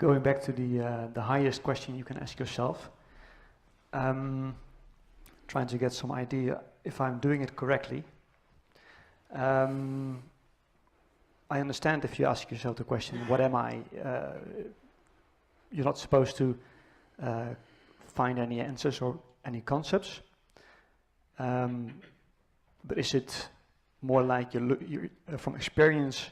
going back to the highest question you can ask yourself, trying to get some idea if I'm doing it correctly. I understand if you ask yourself the question, what am I? You're not supposed to find any answers or any concepts. But is it more like you're from experience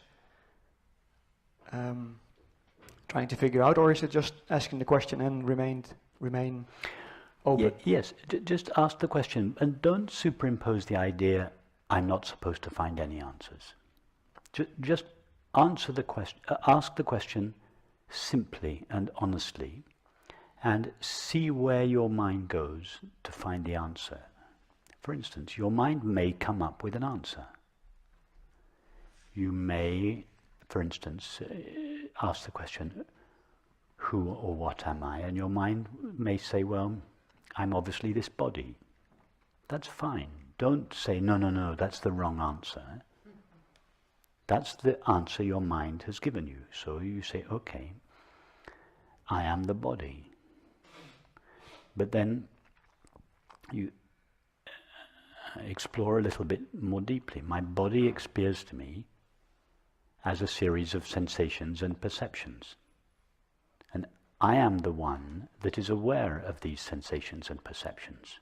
trying to figure out, or is it just asking the question and remain open? Yes, just ask the question and don't superimpose the idea, I'm not supposed to find any answers. Just answer the question, ask the question simply and honestly, and see where your mind goes to find the answer. For instance, your mind may come up with an answer. You may, for instance, ask the question, who or what am I? And your mind may say, well, I'm obviously this body. That's fine. Don't say, no, that's the wrong answer. That's the answer your mind has given you. So you say, okay, I am the body. But then you explore a little bit more deeply. My body appears to me as a series of sensations and perceptions. And I am the one that is aware of these sensations and perceptions.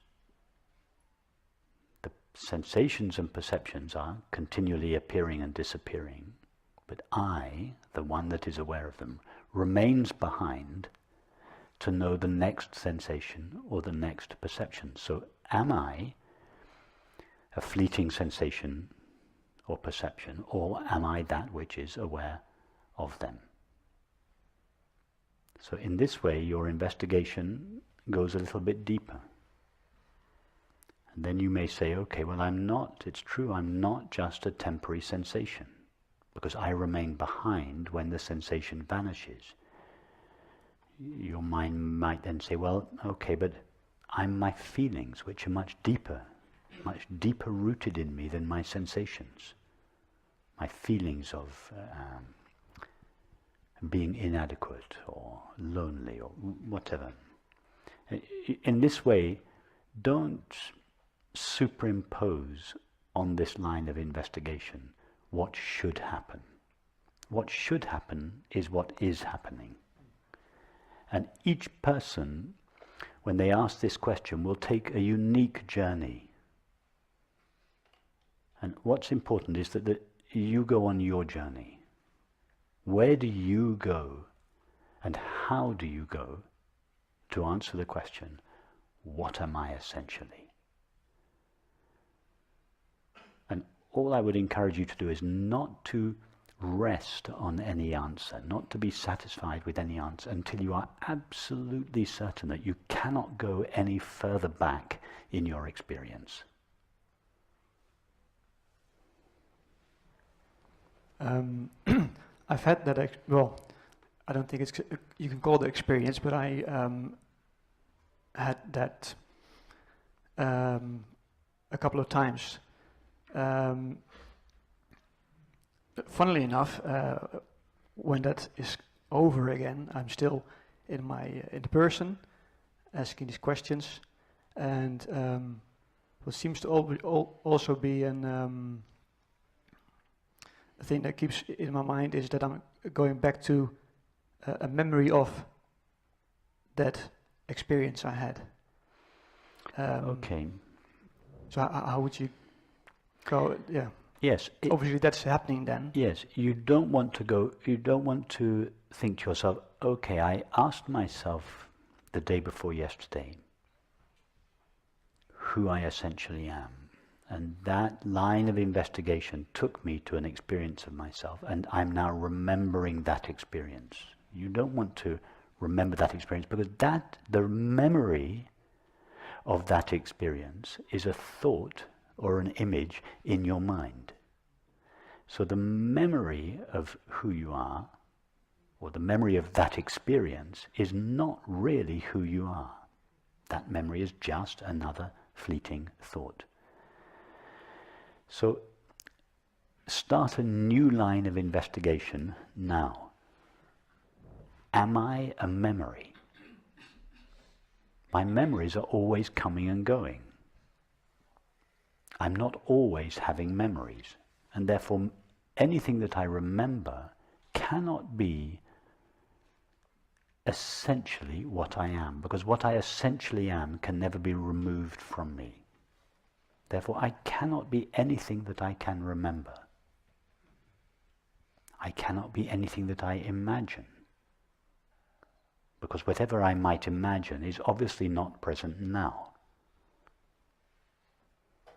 The sensations and perceptions are continually appearing and disappearing, but I, the one that is aware of them, remains behind to know the next sensation or the next perception. So am I a fleeting sensation or perception, or am I that which is aware of them? So in this way your investigation goes a little bit deeper. And then you may say, okay, well it's true, I'm not just a temporary sensation, because I remain behind when the sensation vanishes. Your mind might then say, well, okay, but I'm my feelings, which are much deeper rooted in me than my sensations. My feelings of being inadequate or lonely or whatever. In this way, don't superimpose on this line of investigation what should happen. What should happen is what is happening. And each person, when they ask this question, will take a unique journey. And what's important is that you go on your journey. Where do you go and how do you go to answer the question, what am I essentially? And all I would encourage you to do is not to rest on any answer, not to be satisfied with any answer until you are absolutely certain that you cannot go any further back in your experience. I've had that, I don't think you can call it experience, but I had that a couple of times. Funnily enough, when that is over again, I'm still in the person asking these questions, and what seems to also be a thing that keeps in my mind is that I'm going back to a memory of that experience I had. Okay. So how would you go? Yeah. Yes. Obviously that's happening then. Yes. You don't want to think to yourself, okay, I asked myself the day before yesterday who I essentially am. And that line of investigation took me to an experience of myself, and I'm now remembering that experience. You don't want to remember that experience, because the memory of that experience is a thought or an image in your mind. So the memory of who you are, or the memory of that experience, is not really who you are. That memory is just another fleeting thought. So start a new line of investigation now. am I a memory? My memories are always coming and going. I'm not always having memories, and therefore anything that I remember cannot be essentially what I am, because what I essentially am can never be removed from me. Therefore, I cannot be anything that I can remember. I cannot be anything that I imagine, because whatever I might imagine is obviously not present now.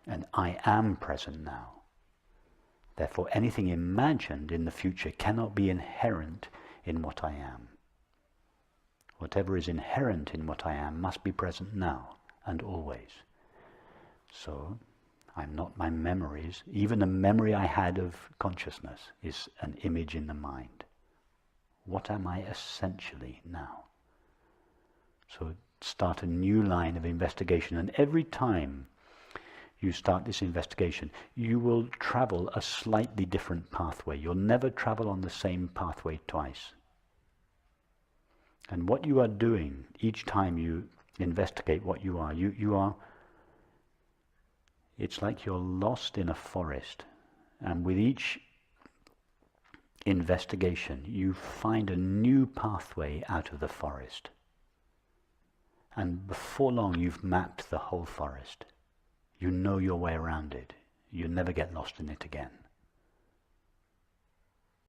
And I am present now. Therefore, anything imagined in the future cannot be inherent in what I am. Whatever is inherent in what I am must be present now and always. So, I'm not my memories. Even the memory I had of consciousness is an image in the mind. What am I essentially now? So start a new line of investigation, and every time you start this investigation, you will travel a slightly different pathway. You'll never travel on the same pathway twice. And what you are doing each time you investigate what you are, it's like you're lost in a forest, and with each investigation you find a new pathway out of the forest. And before long you've mapped the whole forest. You know your way around it. You never get lost in it again.